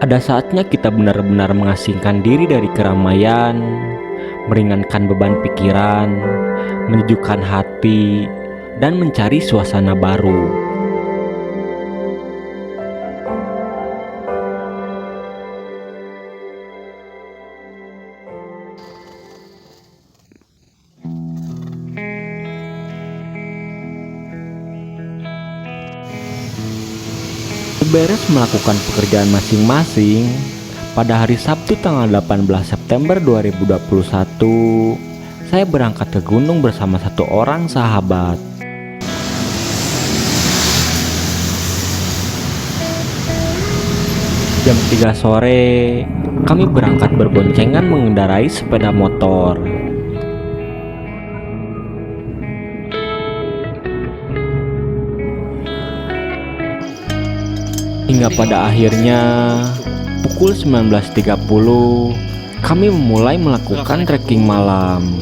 Ada saatnya kita benar-benar mengasingkan diri dari keramaian, meringankan beban pikiran, menyejukkan hati, dan mencari suasana baru. Beres melakukan pekerjaan masing-masing, pada hari Sabtu tanggal 18 September 2021, saya berangkat ke gunung bersama satu orang sahabat. Jam 3 sore, kami berangkat berboncengan mengendarai sepeda motor. Hingga pada akhirnya pukul 19.30 kami memulai melakukan trekking malam.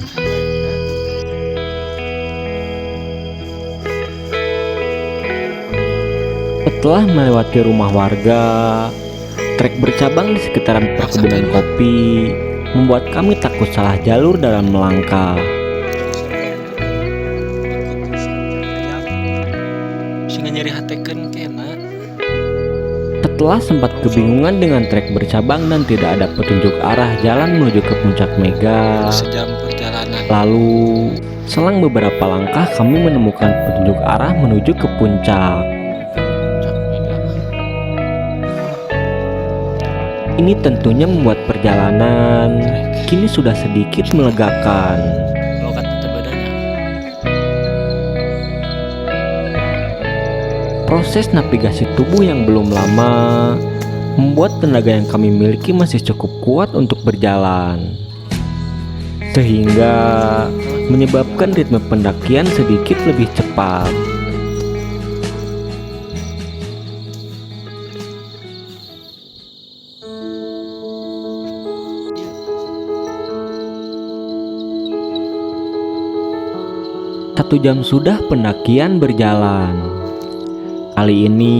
Setelah melewati rumah warga, trek bercabang di sekitaran perkebunan kopi membuat kami takut salah jalur dalam melangkah. Setelah sempat kebingungan dengan trek bercabang dan tidak ada petunjuk arah jalan menuju ke puncak Mega, lalu selang beberapa langkah kami menemukan petunjuk arah menuju ke puncak. Ini tentunya membuat perjalanan kini sudah sedikit melegakan. Proses navigasi tubuh yang belum lama membuat tenaga yang kami miliki masih cukup kuat untuk berjalan, sehingga menyebabkan ritme pendakian sedikit lebih cepat. Satu jam sudah pendakian berjalan. Kali ini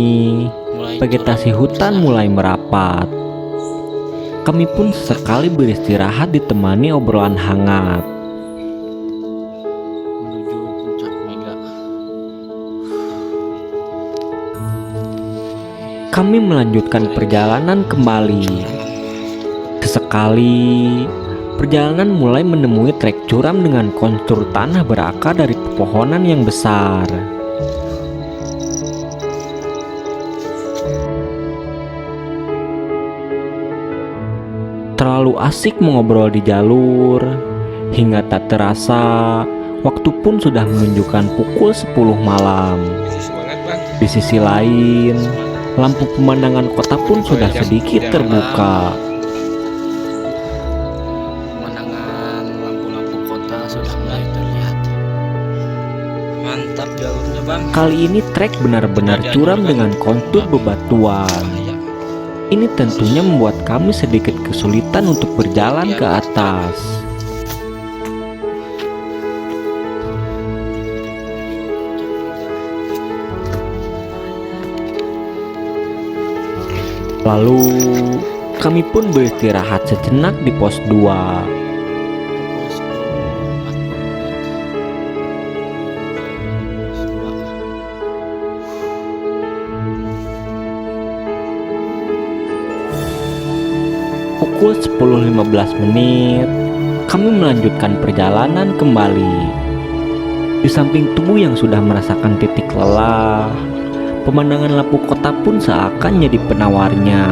vegetasi hutan mulai merapat. Kami pun sesekali beristirahat ditemani obrolan hangat. Kami melanjutkan perjalanan kembali. Sesekali perjalanan mulai menemui trek curam dengan kontur tanah berakar dari pepohonan yang besar. Terlalu asik mengobrol di jalur, hingga tak terasa waktu pun sudah menunjukkan pukul 10 malam. Di sisi lain, lampu pemandangan kota pun sudah sedikit terbuka. Pemandangan lampu-lampu kota sudah mulai terlihat. Mantap jalurnya, Bang. Kali ini trek benar-benar curam dengan kontur bebatuan. Ini tentunya membuat kami sedikit kesulitan untuk berjalan ke atas. Lalu kami pun beristirahat sejenak di pos 2. Pukul 10.15 menit, kami melanjutkan perjalanan kembali. Di samping tubuh yang sudah merasakan titik lelah, pemandangan lampu kota pun seakan jadi penawarnya.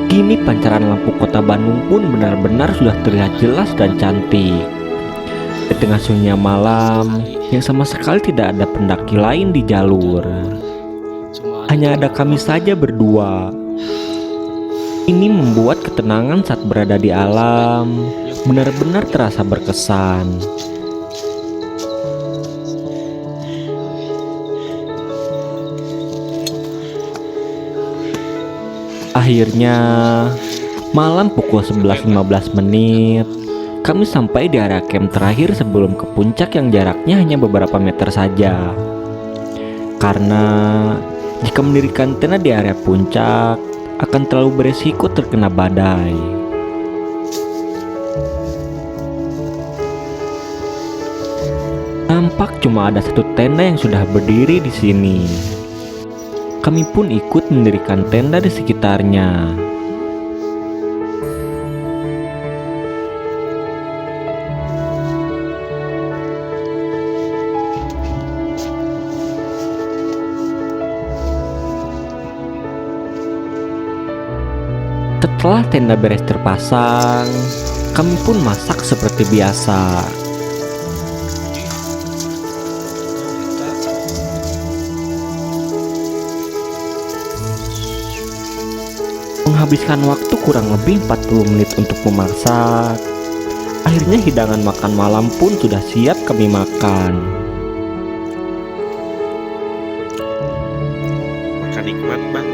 Kini pancaran lampu kota Bandung pun benar-benar sudah terlihat jelas dan cantik. Di tengah sunyinya malam yang sama sekali tidak ada pendaki lain di jalur. Hanya ada kami saja berdua. Ini membuat ketenangan saat berada di alam benar-benar terasa berkesan. Akhirnya, malam pukul 11.15 menit, kami sampai di area camp terakhir sebelum ke puncak yang jaraknya hanya beberapa meter saja. Karena jika mendirikan tenda di area puncak akan terlalu beresiko terkena badai. Nampak cuma ada satu tenda yang sudah berdiri di sini. Kami pun ikut mendirikan tenda di sekitarnya. Setelah tenda beres terpasang, kami pun masak seperti biasa. Menghabiskan waktu kurang lebih 40 menit untuk memasak. Akhirnya hidangan makan malam pun sudah siap kami makan. Makan nikmat, Bang.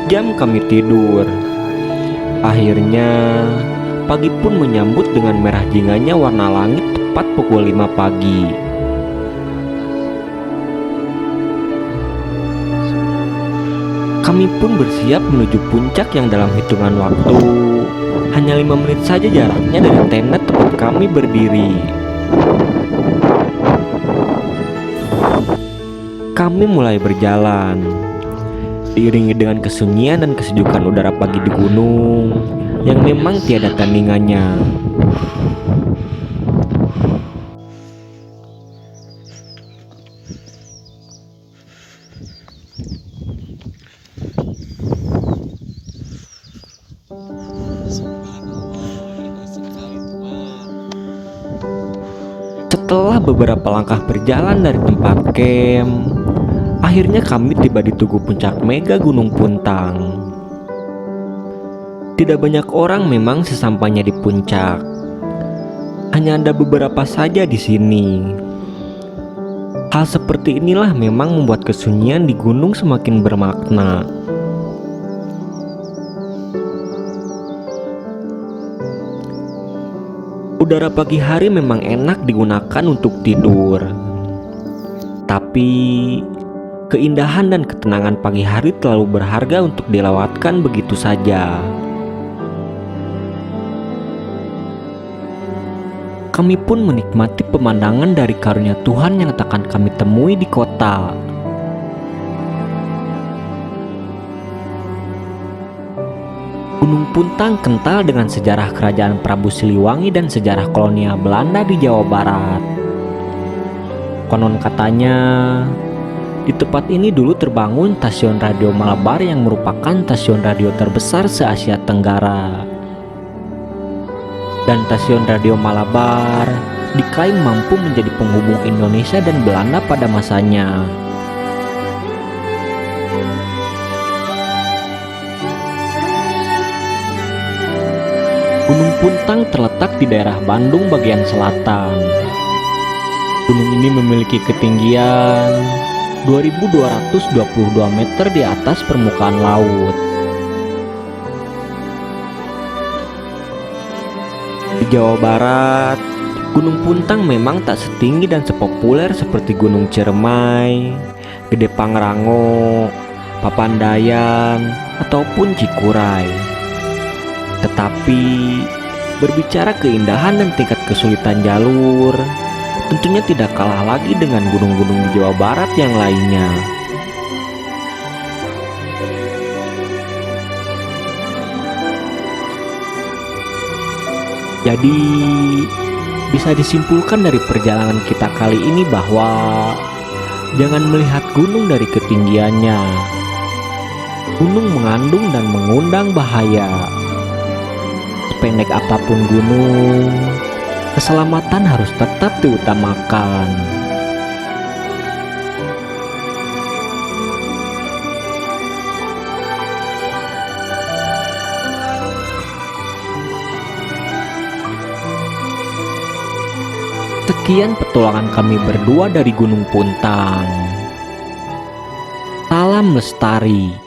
Jam kami tidur. Akhirnya pagi pun menyambut dengan merah jinganya warna langit tepat pukul 5 pagi. Kami pun bersiap menuju puncak yang dalam hitungan waktu hanya 5 menit saja jaraknya dari tenda tempat kami berdiri. Kami mulai berjalan diiringi dengan kesunyian dan kesejukan udara pagi di gunung yang memang tiada tandingannya. Setelah beberapa langkah berjalan dari tempat camp, akhirnya kami tiba di Tugu Puncak Mega Gunung Puntang. Tidak banyak orang memang sesampainya di puncak. Hanya ada beberapa saja di sini. Hal seperti inilah memang membuat kesunyian di gunung semakin bermakna. Udara pagi hari memang enak digunakan untuk tidur. Tapi keindahan dan ketenangan pagi hari terlalu berharga untuk dilewatkan begitu saja. Kami pun menikmati pemandangan dari karunia Tuhan yang takkan kami temui di kota. Gunung Puntang kental dengan sejarah kerajaan Prabu Siliwangi dan sejarah kolonial Belanda di Jawa Barat. Konon katanya, di tempat ini dulu terbangun stasiun radio Malabar yang merupakan stasiun radio terbesar se-Asia Tenggara. Dan stasiun radio Malabar diklaim mampu menjadi penghubung Indonesia dan Belanda pada masanya. Gunung Puntang terletak di daerah Bandung bagian selatan. Gunung ini memiliki ketinggian 2.222 meter di atas permukaan laut. Di Jawa Barat, Gunung Puntang memang tak setinggi dan sepopuler seperti Gunung Ciremai, Gede Pangrango, Papandayan, ataupun Cikuray. Tetapi, berbicara keindahan dan tingkat kesulitan jalur, tentunya tidak kalah lagi dengan gunung-gunung di Jawa Barat yang lainnya. Jadi, bisa disimpulkan dari perjalanan kita kali ini bahwa jangan melihat gunung dari ketinggiannya. Gunung mengandung dan mengundang bahaya. Sependek apapun gunung, keselamatan harus tetap diutamakan. Sekian petualangan kami berdua dari Gunung Puntang. Salam lestari.